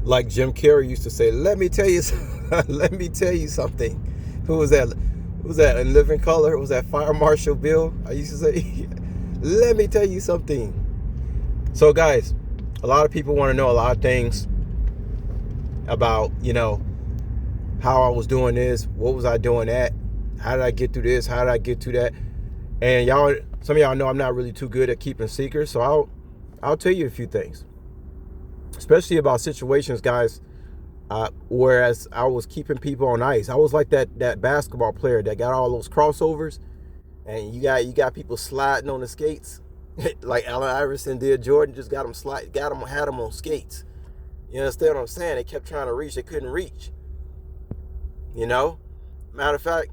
Like Jim Carrey used to say, let me tell you, let me tell you something. Who was that? Who was that in Living Color? Was that Fire Marshal Bill? I used to say, let me tell you something. So guys, a lot of people want to know a lot of things about, how I was doing this, what was I doing that, how did I get through this, how did I get through that, and some of y'all know I'm not really too good at keeping secrets, so I'll tell you a few things, especially about situations, guys, whereas I was keeping people on ice. I was like that basketball player that got all those crossovers, and you got people sliding on the skates, like Allen Iverson did. Jordan just had them on skates. You understand what I'm saying? They kept trying to reach, they couldn't reach. Matter of fact,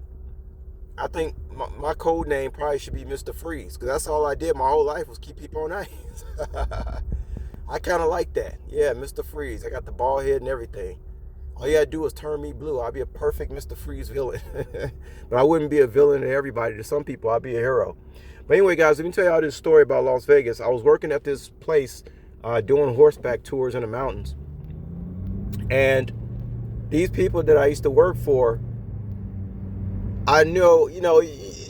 I think my code name probably should be Mr. Freeze, because that's all I did my whole life was keep people on ice. I kind of like that. Yeah, Mr. Freeze. I got the ball head and everything. All you gotta do is turn me blue. I'd be a perfect Mr. Freeze villain. But I wouldn't be a villain to everybody. To some people, I'd be a hero. But anyway, guys, let me tell y'all this story about Las Vegas. I was working at this place doing horseback tours in the mountains. And these people that I used to work for, I know,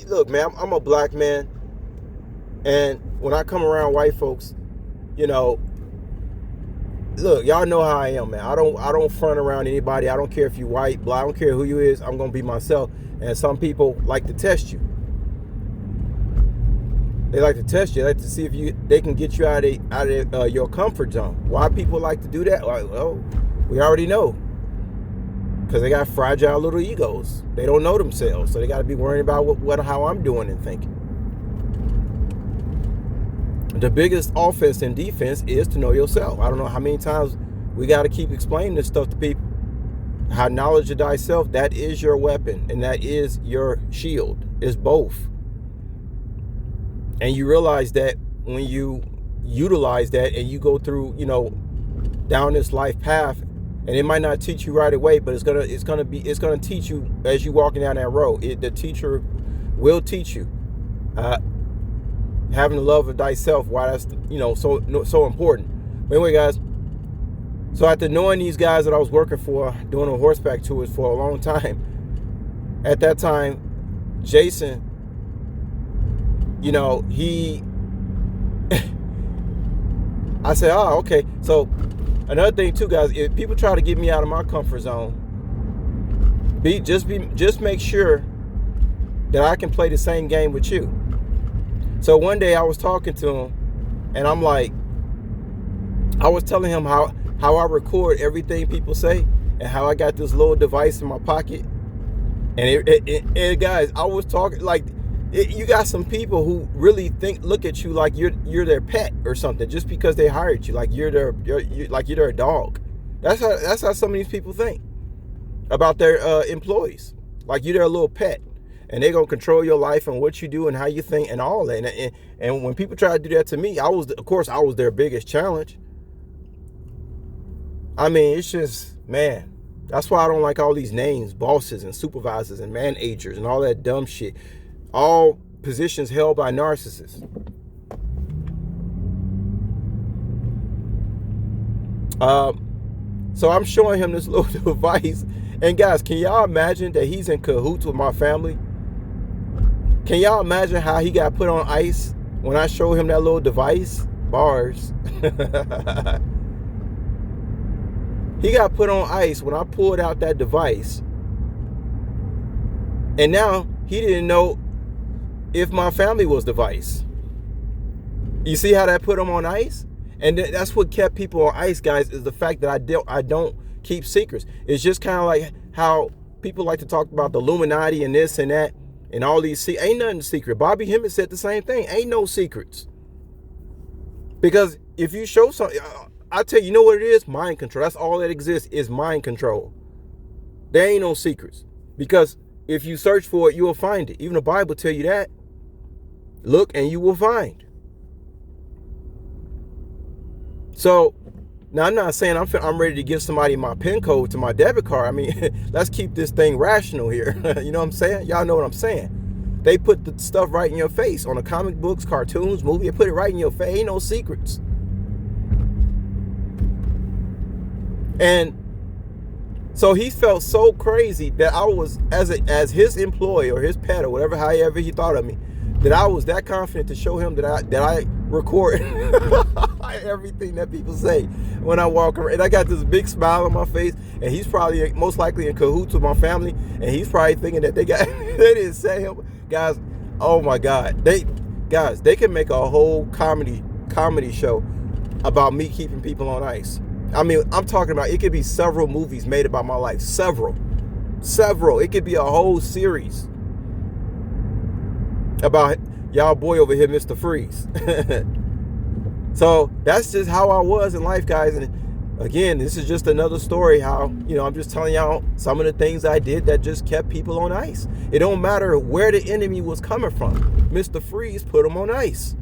look, man, I'm a black man. And when I come around white folks, look, y'all know how I am, man. I don't front around anybody. I don't care if you white, black, I don't care who you is. I'm going to be myself. And some people like to test you. They like to test you. They like to see if they can get you out of your comfort zone. Why people like to do that? Well, we already know. Because they got fragile little egos. They don't know themselves. So they got to be worrying about how I'm doing and thinking. The biggest offense and defense is to know yourself. I don't know how many times we got to keep explaining this stuff to people. How knowledge of thyself, that is your weapon. And that is your shield. It's both. And you realize that when you utilize that and you go through, down this life path, and it might not teach you right away, but it's gonna teach you as you walking down that road. The teacher will teach you having the love of thyself. Why that's so important. But anyway, guys. So after knowing these guys that I was working for, doing a horseback tours for a long time, at that time, Jason, I said, oh, okay. So another thing too, guys, if people try to get me out of my comfort zone, just make sure that I can play the same game with you. So one day I was talking to him, and I'm like, I was telling him how I record everything people say, and how I got this little device in my pocket. And guys, I was talking like, you got some people who really look at you like you're their pet or something, just because they hired you, like you're their dog. That's how some of these people think about their employees, like you're their little pet, and they're gonna control your life and what you do and how you think and all that. And when people try to do that to me, I was their biggest challenge. I mean, it's just, man, that's why I don't like all these names, bosses and supervisors and managers and all that dumb shit. All positions held by narcissists. So I'm showing him this little device. And guys, can y'all imagine that he's in cahoots with my family? Can y'all imagine how he got put on ice when I showed him that little device? Bars. He got put on ice when I pulled out that device. And now he didn't know if my family was the vice. You see how that put him on ice? And that's what kept people on ice, guys, is the fact that I don't keep secrets. It's just kind of like how people like to talk about the Illuminati and this and that and all these. Ain't nothing secret. Bobby Hemmett said the same thing. Ain't no secrets. Because if you show something, I tell you, you know what it is? Mind control. That's all that exists is mind control. There ain't no secrets. Because if you search for it, you will find it. Even the Bible tell you that. Look and you will find. So now I'm not saying I'm ready to give somebody my PIN code to my debit card. I mean, let's keep this thing rational here. You know what I'm saying? Y'all know what I'm saying. They put the stuff right in your face on the comic books, cartoons, movie. They put it right in your face. Ain't no secrets. And so he felt so crazy that I was, as his employee or his pet or whatever, however he thought of me, that I was that confident to show him that I record everything that people say when I walk around. And I got this big smile on my face, and he's probably most likely in cahoots with my family, and he's probably thinking that they didn't say him. Guys, oh my God, they can make a whole comedy show about me keeping people on ice. I mean, I'm talking about, it could be several movies made about my life. Several. It could be a whole series about y'all boy over here, Mr. Freeze. So that's just how I was in life, guys. And again, this is just another story how, I'm just telling y'all some of the things I did that just kept people on ice. It don't matter where the enemy was coming from. Mr. Freeze put them on ice.